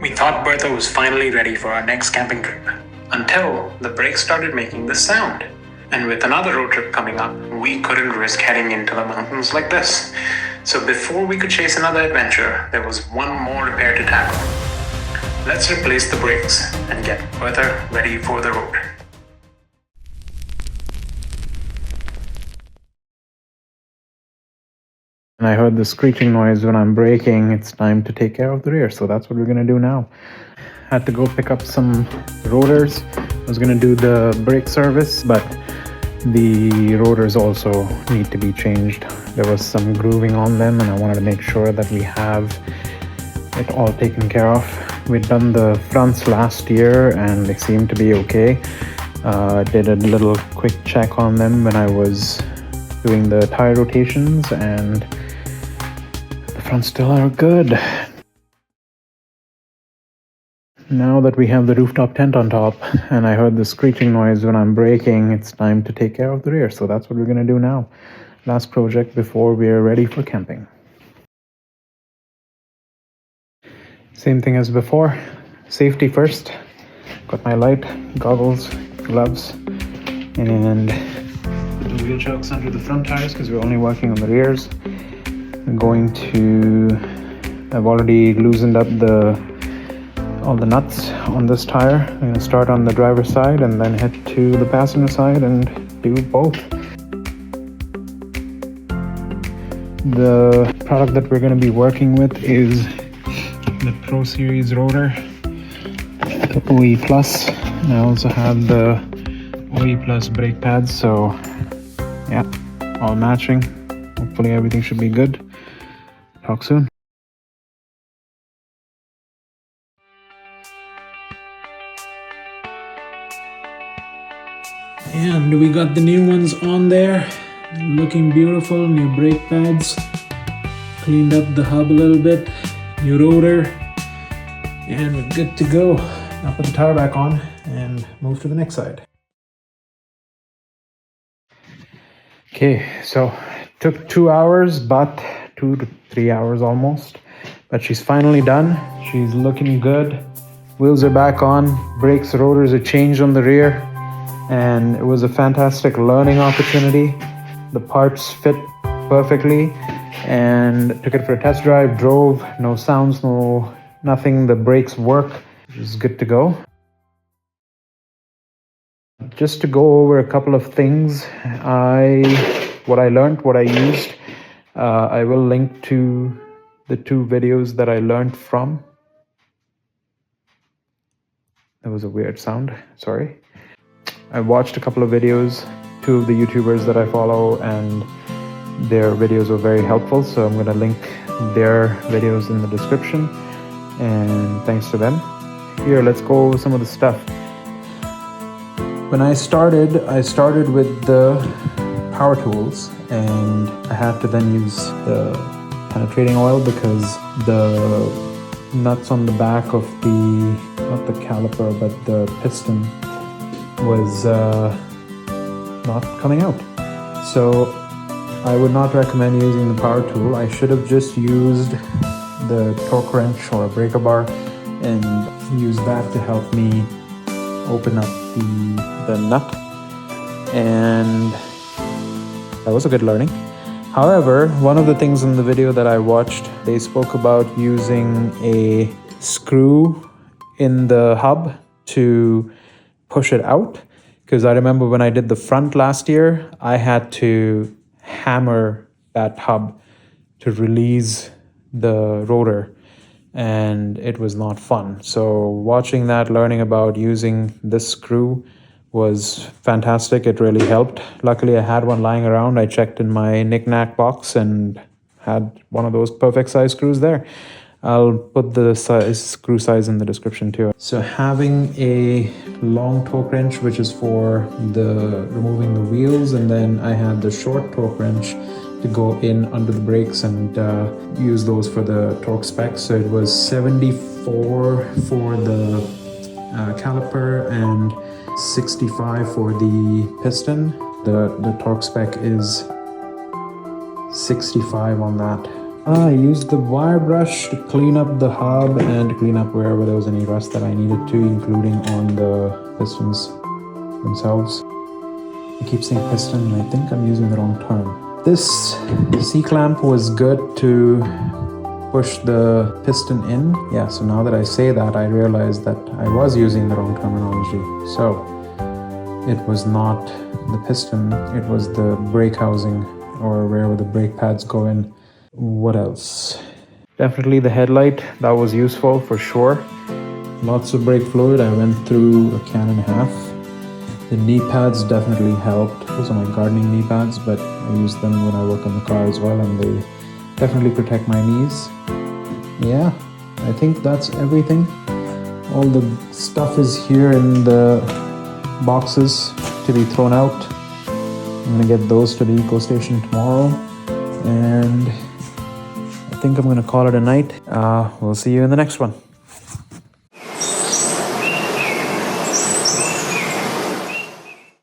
We thought Bertha was finally ready for our next camping trip, until the brakes started making this sound. And with another road trip coming up, we couldn't risk heading into the mountains like this. So before we could chase another adventure, there was one more repair to tackle. Let's replace the brakes and get Bertha ready for the road. And I heard the screeching noise when I'm braking. It's time to take care of the rear, so that's what we're gonna do now. Had to go pick up some rotors. I was gonna do the brake service, but the rotors also need to be changed. There was some grooving on them and I wanted to make sure that we have it all taken care of. We'd done the fronts last year and they seemed to be okay. Did a little quick check on them when I was doing the tire rotations, and the fronts still are good. Now that we have the rooftop tent on top and I heard the screeching noise when I'm braking, it's time to take care of the rear, so that's what we're gonna do now. Last project before we're ready for camping. Same thing as before, safety first. Got my light, goggles, gloves, and the wheel chokes under the front tires because we're only working on the rears. I've already loosened up all the nuts on this tire. I'm going to start on the driver's side and then head to the passenger side and do both. The product that we're going to be working with is the Pro Series Rotor, the OE Plus, and I also have the OE Plus brake pads, so yeah, all matching. Hopefully everything should be good. Talk soon. And we got the new ones on there, looking beautiful. New brake pads, cleaned up the hub a little bit, new rotor, and we're good to go. Now put the tire back on and move to the next side. Okay, so it took 2 hours, but 2 to 3 hours almost, but she's finally done. She's looking good. Wheels are back on, brakes, rotors are changed on the rear, and it was a fantastic learning opportunity. The parts fit perfectly, and took it for a test drive, drove, no sounds, nothing. The brakes work, which is good to go. Just to go over a couple of things, what I learned, what I used, I will link to the 2 videos that I learned from. That was a weird sound, sorry. I watched a couple of videos, 2 of the YouTubers that I follow, and their videos were very helpful, so I'm going to link their videos in the description, and thanks to them. Here, let's go over some of the stuff. When I started with the power tools, and I had to then use the penetrating oil because the nuts on the back of not the caliper, but the piston was not coming out. So I would not recommend using the power tool. I should have just used the torque wrench or a breaker bar and used that to help me open up the nut, and that was a good learning. However, one of the things in the video that I watched, they spoke about using a screw in the hub to push it out, because I remember when I did the front last year, I had to hammer that hub to release the rotor, and it was not fun. So watching that, learning about using this screw was fantastic. It really helped. Luckily I had one lying around. I checked in my knick-knack box and had one of those perfect size screws there. I'll put the screw size in the description too. So having a long torque wrench, which is for removing the wheels, and then I had the short torque wrench to go in under the brakes and use those for the torque specs. So it was 74 for the caliper and 65 for the piston. The torque spec is 65 on that I used the wire brush to clean up the hub and to clean up wherever there was any rust that I needed to, including on the pistons themselves. I keep saying piston, and I think I'm using the wrong term. This C-clamp was good to push the piston in. Yeah, so now that I say that, I realize that I was using the wrong terminology. So it was not the piston, it was the brake housing, or wherever the brake pads go in. What else? Definitely the headlight, that was useful for sure. Lots of brake fluid, I went through a can and a half. The knee pads definitely helped. Those are my gardening knee pads, but I use them when I work on the car as well, and they definitely protect my knees. Yeah, I think that's everything. All the stuff is here in the boxes to be thrown out. I'm gonna get those to the eco station tomorrow, and I think I'm gonna call it a night. We'll see you in the next one.